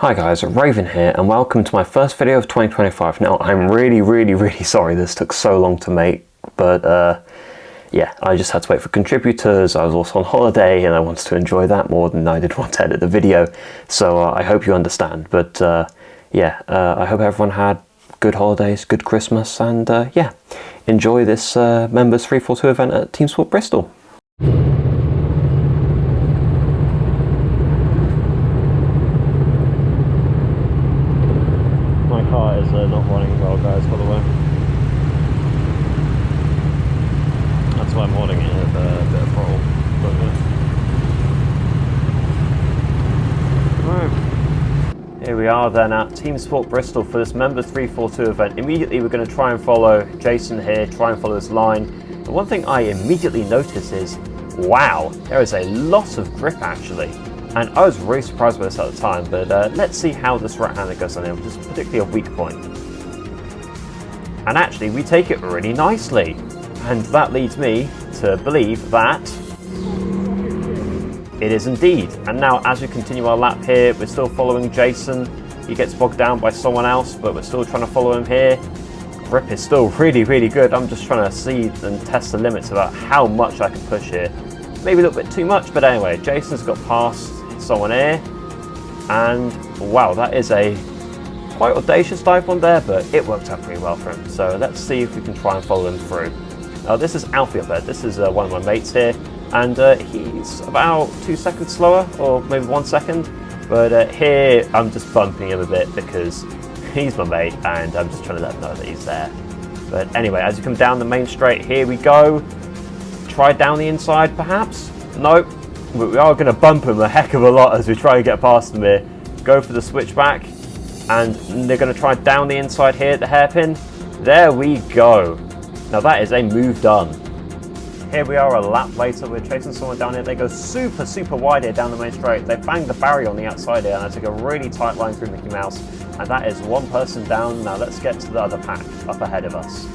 Hi guys, Raven here and welcome to my first video of 2025. Now I'm really sorry this took so long to make, but yeah, I just had to wait for contributors. I was also on holiday and I wanted to enjoy that more than I did want to edit the video, so I hope you understand. But yeah, I hope everyone had good holidays, good Christmas, and yeah, enjoy this Members 342 event at Team Sport Bristol. My car is not running well, guys, by the way. That's why I'm holding it at a bit of throttle. Right. Here we are then at Team Sport Bristol for this Members 342 event. Immediately we're going to try and follow Jason here, try and follow this line. The one thing I immediately notice is, wow, there is a lot of grip actually. And I was really surprised by this at the time, but let's see how this right-hander goes on here, which is particularly a weak point. And actually, we take it really nicely. And that leads me to believe that it is indeed. And now, as we continue our lap here, we're still following Jason. He gets bogged down by someone else, but we're still trying to follow him here. Grip is still really good. I'm just trying to see and test the limits about how much I can push here. Maybe a little bit too much, but anyway, Jason's got past someone here, and wow, that is a quite audacious dive one there, but it worked out pretty well for him. So let's see if we can try and follow him through. Now this is Alfie up there. This is one of my mates here, and he's about 2 seconds slower, or maybe 1 second, but here I'm just bumping him a bit because he's my mate and I'm just trying to let him know that he's there. But anyway, as you come down the main straight, here we go. Try down the inside perhaps? Nope. But we are going to bump him a heck of a lot as we try and get past him here. Go for the switchback, and they're going to try down the inside here at the hairpin. There we go. Now that is a move done. Here we are a lap later. We're chasing someone down here. They go super wide here down the main straight. They bang the barrier on the outside here, and I took a really tight line through Mickey Mouse. And that is one person down. Now let's get to the other pack up ahead of us.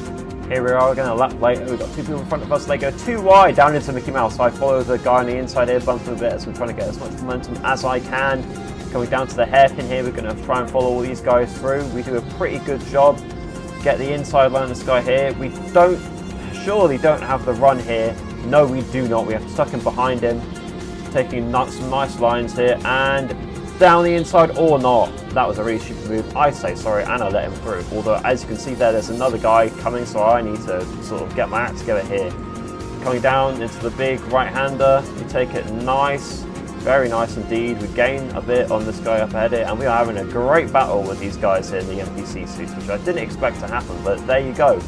Here we are again, a lap later. We've got two people in front of us. They go too wide down into Mickey Mouse. I follow the guy on the inside here, bump him a bit as I'm trying to get as much momentum as I can. Coming down to the hairpin here, we're going to try and follow all these guys through. We do a pretty good job. Get the inside line of this guy here. We surely don't have the run here. No, we do not. We have to tuck him behind him. Taking some nice lines here, and down the inside or not. That was a really stupid move. I say sorry, and I let him through. Although, as you can see there's another guy coming, so I need to sort of get my act together here. Coming down into the big right-hander, we take it nice, very nice indeed. We gain a bit on this guy up ahead here, and we are having a great battle with these guys here in the NPC suits, which I didn't expect to happen, but there you go.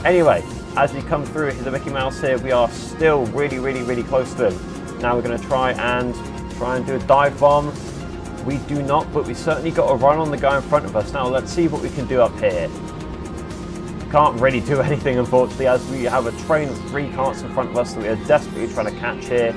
Anyway, as we come through the Mickey Mouse here, we are still really close to him. Now we're going to try and do a dive bomb. We do not, but we certainly got a run on the guy in front of us. Now let's see what we can do up here. Can't really do anything, unfortunately, as we have a train of 3 carts in front of us that we are desperately trying to catch here.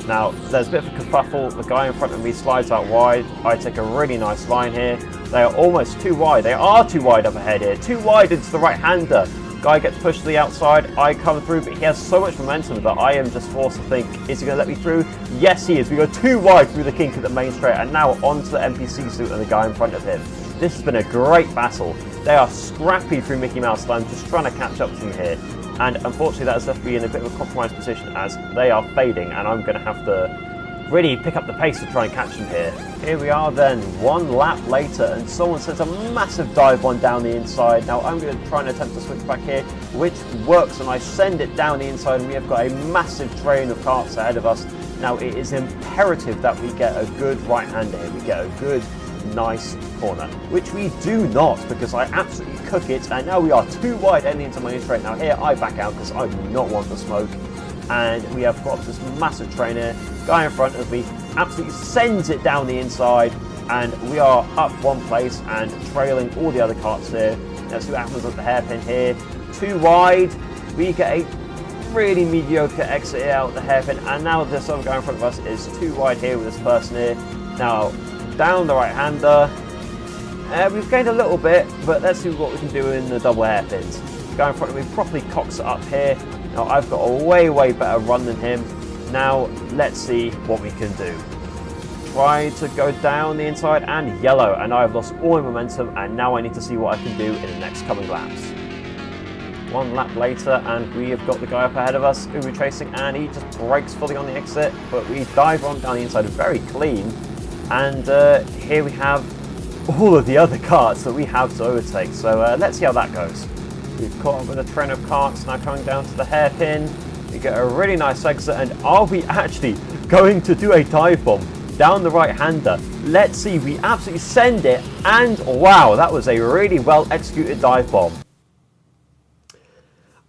Now there's a bit of a kerfuffle. The guy in front of me slides out wide. I take a really nice line here. They are almost too wide. They are too wide up ahead here. Too wide into the right-hander. Guy gets pushed to the outside, I come through, but he has so much momentum that I am just forced to think, is he going to let me through? Yes, he is. We go too wide through the kink at the main straight, and now onto the NPC suit and the guy in front of him. This has been a great battle. They are scrappy through Mickey Mouse, and I'm just trying to catch up to them here. And unfortunately, that has left me in a bit of a compromised position as they are fading, and I'm going to have to really pick up the pace to try and catch them here. Here we are then, 1 lap later, and someone sends a massive dive one down the inside. Now I'm going to try and attempt to switch back here, which works, and I send it down the inside, and we have got a massive train of carts ahead of us. Now it is imperative that we get a good right-hander here. We get a good, nice corner, which we do not, because I absolutely cook it, and now we are too wide ending into my straight. Now here I back out because I do not want the smoke. And we have got this massive train here. Guy in front of me absolutely sends it down the inside, and we are up 1 place and trailing all the other carts here. Let's see what happens at the hairpin here. Too wide. We get a really mediocre exit here out the hairpin, and now this other guy in front of us is too wide here with this person here. Now down the right-hander. We've gained a little bit, but let's see what we can do in the double hairpins. Guy in front of me properly cocks it up here. Now I've got a way better run than him. Now let's see what we can do. try to go down the inside, and yellow, and I've lost all my momentum, and now I need to see what I can do in the next coming laps. One lap later, and we have got the guy up ahead of us who we're chasing, and he just brakes fully on the exit, but we dive on down the inside very clean. And here we have all of the other karts that we have to overtake, so let's see how that goes. We've caught up with a train of karts, now coming down to the hairpin. We get a really nice exit, and are we actually going to do a dive bomb down the right-hander? Let's see, we absolutely send it, and wow, that was a really well executed dive bomb.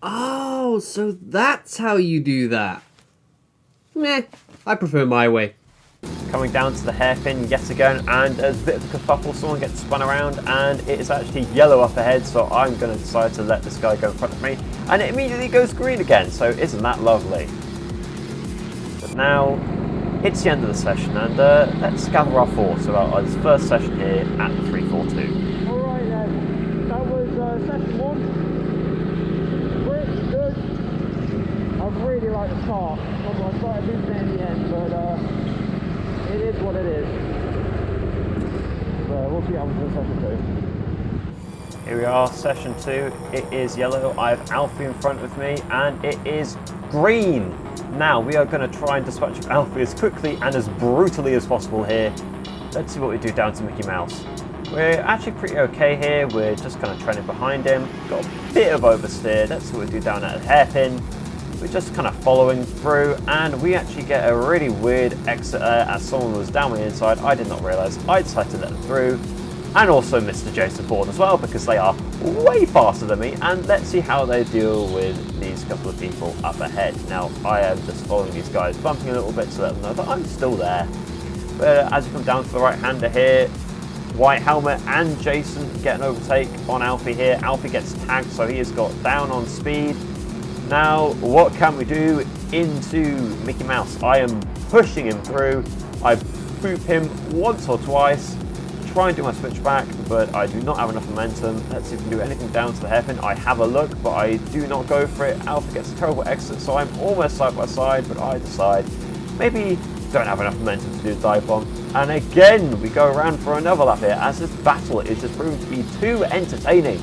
Oh, so that's how you do that. Meh, I prefer my way. Coming down to the hairpin yet again, and there's a bit of a kerfuffle, someone gets spun around, and it is actually yellow up ahead, so I'm going to decide to let this guy go in front of me, and it immediately goes green again, so isn't that lovely? But now, it's the end of the session, and let's gather our thoughts about this first session here at 342. Alright then, that was session 1. Pretty good. I really like the car. I started losing it in the end, but it is what it is. So we'll see how we do session 2. Here we are, session 2. It is yellow. I have Alfie in front of me, and it is green. Now we are going to try and dispatch Alfie as quickly and as brutally as possible here. Let's see what we do down to Mickey Mouse. We're actually pretty okay here. We're just kind of trailing behind him. Got a bit of oversteer. Let's see what we do down at the hairpin. We're just kind of following through, and we actually get a really weird exit as someone was down the inside. I did not realise. I decided to let them through. And also Mr. Jason Ford as well, because they are way faster than me. And let's see how they deal with these couple of people up ahead. Now, I am just following these guys, bumping a little bit to let them know that I'm still there. But as you come down to the right-hander here, White Helmet and Jason get an overtake on Alfie here. Alfie gets tagged, so he has got down on speed. Now, what can we do into Mickey Mouse? I am pushing him through. I boop him once or twice. Try and do my switch back, but I do not have enough momentum. Let's see if we can do anything down to the hairpin. I have a look, but I do not go for it. Alpha gets a terrible exit, so I'm almost side by side, but I decide maybe don't have enough momentum to do the dive bomb. And again, we go around for another lap here, as this battle is just proving to be too entertaining.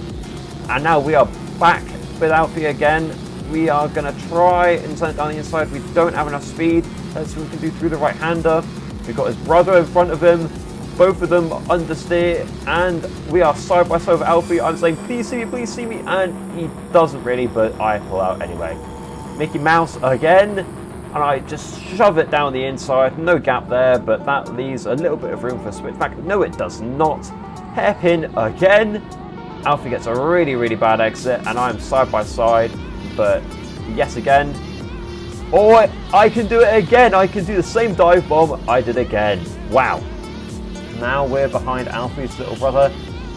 And now we are back with Alfie again. We are going to try and turn it down the inside. We don't have enough speed. Let's see what we can do through the right-hander. We've got his brother in front of him. Both of them understeer, and we are side by side with Alfie. I'm saying, please see me, and he doesn't really, but I pull out anyway. Mickey Mouse again, and I just shove it down the inside. No gap there, but that leaves a little bit of room for a switchback. No, it does not. Hairpin again. Alfie gets a really, really bad exit, and I'm side by side, but yet again. Oh, I can do it again. I can do the same dive bomb I did again. Wow. Now we're behind Alfie's little brother,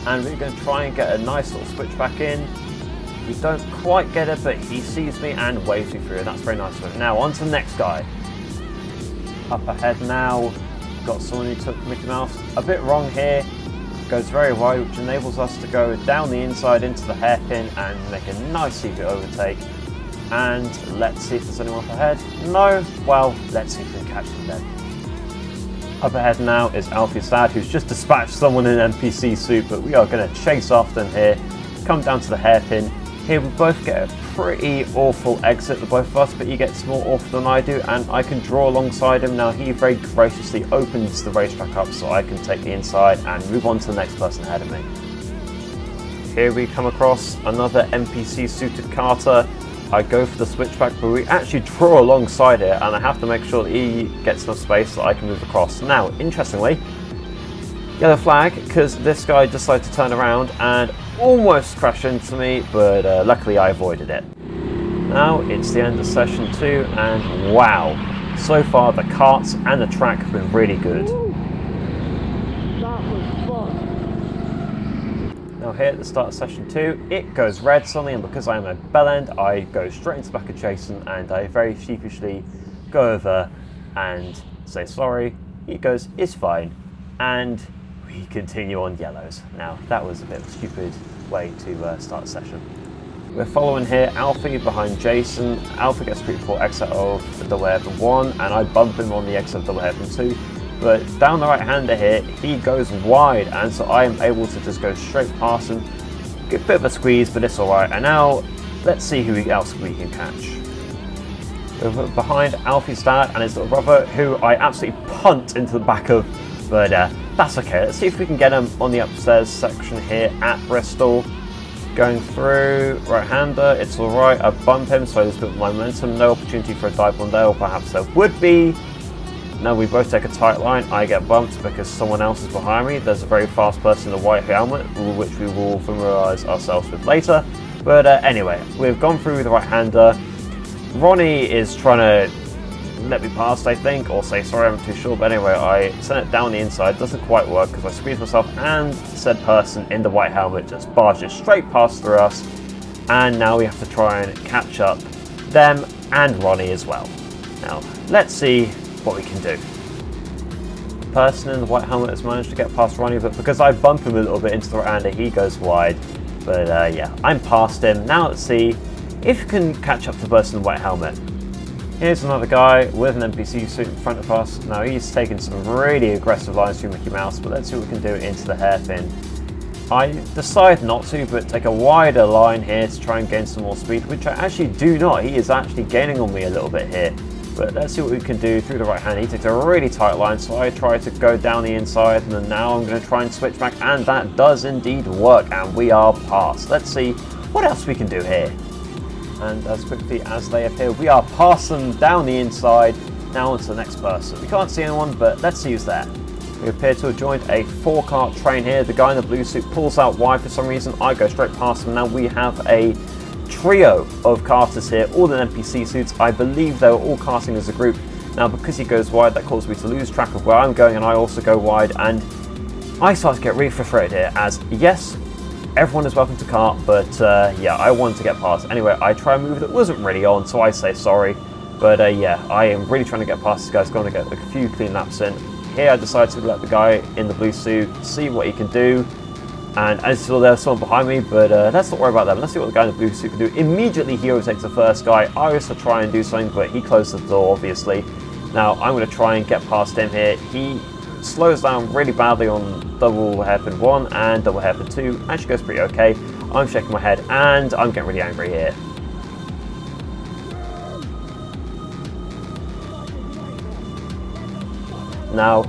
and we're going to try and get a nice little switch back in. We don't quite get it, but he sees me and waves me through. That's very nice of him. Now on to the next guy. Up ahead now, got someone who took Mickey Mouse a bit wrong here. Goes very wide, which enables us to go down the inside into the hairpin and make a nice secret overtake. And let's see if there's anyone up ahead. No? Well, let's see if we can catch them then. Up ahead now is Alfie's dad, who's just dispatched someone in an NPC suit, but we are going to chase after them here. Come down to the hairpin. Here we both get a pretty awful exit, the both of us, but he gets more awful than I do, and I can draw alongside him. Now he very graciously opens the racetrack up so I can take the inside and move on to the next person ahead of me. Here we come across another NPC suited karter. I go for the switchback, but we actually draw alongside it, and I have to make sure that he gets enough space so I can move across. Now, interestingly, yellow flag, because this guy decided to turn around and almost crash into me, but luckily I avoided it. Now, it's the end of session 2, and wow, so far the karts and the track have been really good. That was fun. Now here at the start of session 2, it goes red suddenly, and because I am a bell end, I go straight into the back of Jason, and I very sheepishly go over and say sorry. He goes, it's fine, and we continue on yellows. Now that was a bit of a stupid way to start a session. We're following here Alfie behind Jason. Alfie gets a pretty poor exit of double hairpin 1, and I bump him on the exit of double hairpin 2. but down the right-hander here, he goes wide, and so I am able to just go straight past him. Get a bit of a squeeze, but it's alright. And now, let's see who else we can catch. We're behind Alfie's dad and his little brother, who I absolutely punt into the back of, but that's okay. Let's see if we can get him on the upstairs section here at Bristol. Going through, right-hander, it's alright. I bump him, so there's a bit of momentum. No opportunity for a dive on there, or perhaps there would be. Now we both take a tight line. I get bumped because someone else is behind me. There's a very fast person in a white helmet, which we will familiarise ourselves with later. But anyway, we've gone through the right-hander. Ronnie is trying to let me past, I think, or say sorry, I'm not too sure. But anyway, I sent it down the inside. Doesn't quite work because I squeeze myself, and said person in the white helmet just barges straight past through us. And now we have to try and catch up them and Ronnie as well. Now, let's see what we can do. The person in the white helmet has managed to get past Ronnie, but because I bump him a little bit into the right-hander, he goes wide. But yeah, I'm past him. Now let's see if we can catch up to the person in the white helmet. Here's another guy with an NPC suit in front of us. Now he's taking some really aggressive lines through Mickey Mouse, but let's see what we can do into the hairpin. I decide not to, but take a wider line here to try and gain some more speed, which I actually do not. He is actually gaining on me a little bit here. But let's see what we can do through the right hand. He takes a really tight line, so I try to go down the inside, and then now I'm going to try and switch back, and that does indeed work, and we are past. Let's see what else we can do here. And as quickly as they appear, we are past them down the inside. Now on to the next person. We can't see anyone, but let's see who's there. We appear to have joined a 4-cart train here. The guy in the blue suit pulls out wide for some reason. I go straight past him. Now we have a trio of carters here, all in NPC suits. I believe they were all carting as a group. Now because he goes wide, that causes me to lose track of where I'm going, and I also go wide, and I start to get really frustrated here, as yes, everyone is welcome to cart, but yeah, I wanted to get past. Anyway, I try a move that wasn't really on, so I say sorry. But yeah, I am really trying to get past this guy's going to get a few clean laps in. Here I decide to let the guy in the blue suit see what he can do. And as still there's someone behind me, but let's not worry about that. Let's see what the guy in the blue suit can do. Immediately he overtakes the first guy. I also try and do something, but he closed the door, obviously. Now I'm going to try and get past him here. He slows down really badly on double hairpin 1 and double hairpin 2. Actually goes pretty okay. I'm shaking my head and I'm getting really angry here. Now,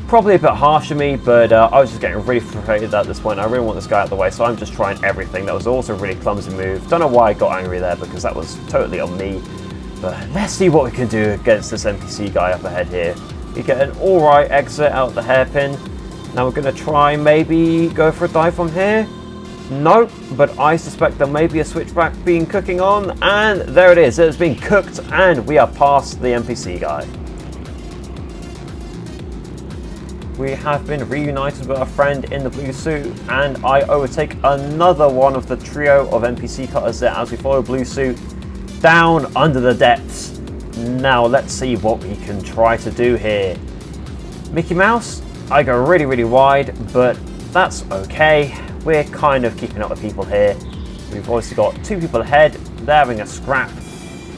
probably a bit harsh of me, but I was just getting really frustrated at this point. I really want this guy out of the way, so I'm just trying everything. That was also a really clumsy move. Don't know why I got angry there, because that was totally on me. But let's see what we can do against this NPC guy up ahead here. We get an alright exit out of the hairpin. Now we're going to try maybe go for a dive from here. Nope, but I suspect there may be a switchback being cooking on, and there it is. It's being cooked, and we are past the NPC guy. We have been reunited with our friend in the blue suit, and I overtake another one of the trio of NPC cutters there as we follow blue suit down under the depths. Now let's see what we can try to do here. Mickey Mouse, I go really, really wide, but that's okay. We're kind of keeping up with people here. We've obviously got 2 people ahead. They're having a scrap.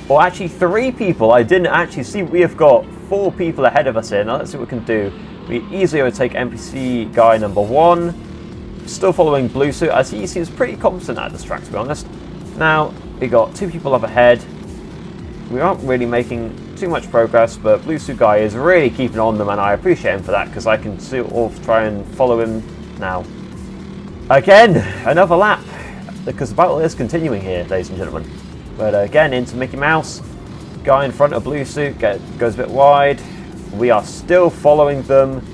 Or actually 3 people. I didn't actually see. We have got 4 people ahead of us here. Now let's see what we can do. We easily overtake NPC guy number 1. Still following blue suit, as he seems pretty competent at this track, to be honest. Now we got 2 people up ahead. We aren't really making too much progress, but blue suit guy is really keeping on them, and I appreciate him for that, because I can sort of try and follow him now. Again, another lap, because the battle is continuing here, ladies and gentlemen. But again, into Mickey Mouse. Guy in front of blue suit goes a bit wide. We are still following them,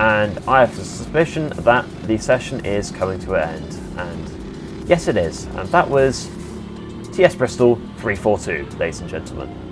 and I have a suspicion that the session is coming to an end. And yes, it is. And that was TS Bristol 342, ladies and gentlemen.